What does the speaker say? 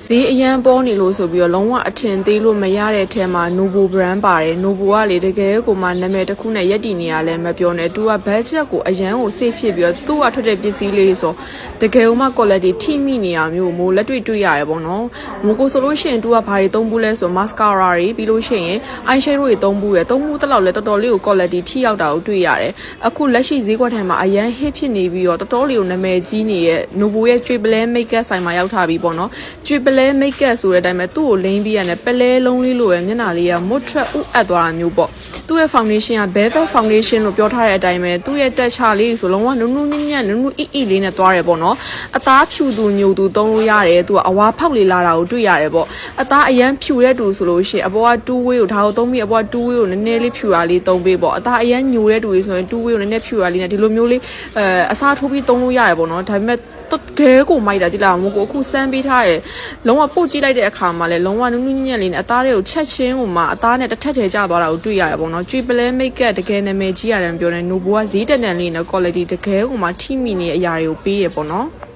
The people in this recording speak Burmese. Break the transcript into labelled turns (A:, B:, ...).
A: ဈေးအရန်ပေါ်နေလို့ဆိုပြီးတော့လုံးဝအထင်သေးလို့မရတဲ့အထဲမှာ Novo brand ပါတယ် Novo ကလေတကယ်ကိုမှနာမည်တစ်ခုနဲ့ရက်တည်နေရလဲမပြောနဲ့သူက budget ကိုအရန်ကိုစေ့ဖြစ်ပြီးတော့သူ့ကထွက်တဲ့ပစ္စည်းလေးဆိုတကယ်ကိုမှ quality ထိမိနေရမျိုးမို့လက်တွေ့တွေ့ရတယ်ပေါ့နော်မို့ကိုဆိုလို့ရှိရင်သူကဘာတွေသုံးဘူးလဲဆို mascara တွေပြီးလို့ရှိရင် eyeshadow တွေသုံးဘူးတယ်သုံးဘူးတစ်လောက်လဲတော်တော်လေးကို quality ထိရောက်တာကိုတွေ့ရတယ်အခုလက်ရှိဈေးကွက်ထဲမှာအရန် hit ဖြစ်နေပြီးတော့တော်တော်လေးကိုနာမည်ကြီးနေတဲ့ Novo ရဲ့ Triple Makeup ဆိုင်မှာရောက်ထားပြီပေါ့နော် Triple Makeup ဆိုတဲ့အတိုင်းပဲသူ့ကိုလိမ့်ပြီးရတယ်ပလဲလုံးလေးလိုပဲမျက်နှာလေးကမွတ်ထွက်ဥအပ်သွားတာမျိုးပေါ့သူ့ရဲ့ foundation က Velvet Foundation လို့ပြောထားတဲ့အတိုင်းပဲသူ့ရဲ့တက်ချလေးဆိုလုံးဝနုနုညံ့ညံ့နုနုအီအီလေးနဲ့သွားတယ်ပေါ့နော်အသားဖြူသူညိုသူသုံးလို့ရတယ်သူကအဝါဖောက်လေးလာတာကိုတွေ့ရတယ်ပေါ့အသားအရန်ဖြူတဲ့သူဆိုလို့ရှိရင်အပေါ်က two way ကိုဒါကိုသုံးပြီးအပေါ်က two way ကိုနည်းနည်းလေးဖြူတာလေးသုံးပေးပေါ့အသားအရန်ညိုတဲ့သူတွေဆိုရင် two way ကိုနည်းနည်းဖြူတာလေးနဲ့ဒီလိုမျိုးလေးအစားထိုးပြီးသုံးလို့ရတယ်ပေါ့နော်ဒါပေမဲ့တကယ်ကိုမိုက်တာတိလာမို့ကိုအခုစမ်းပေးထားတယ်လုံးဝပုတ်ကြည့်လိုက်တဲ့အခါမှာလဲလုံးဝနုနုညံ့ညံ့လေးနဲ့အသားတွေကိုချက်ချင်းဟိုမှာအသားနဲ့တစ်ထက်ထဲကျသွားတာကိုတွေ့ရတယ်ပေါ့နော် Triple Makeup တကယ်နာမည်ကြီးရတယ်ပြောတယ် Novo ကဈေးတန်တန်လေးနဲ့ quality တကယ်ကိုမှထိမိနေတဲ့အရာတွေကိုပေးရပေါ့နော်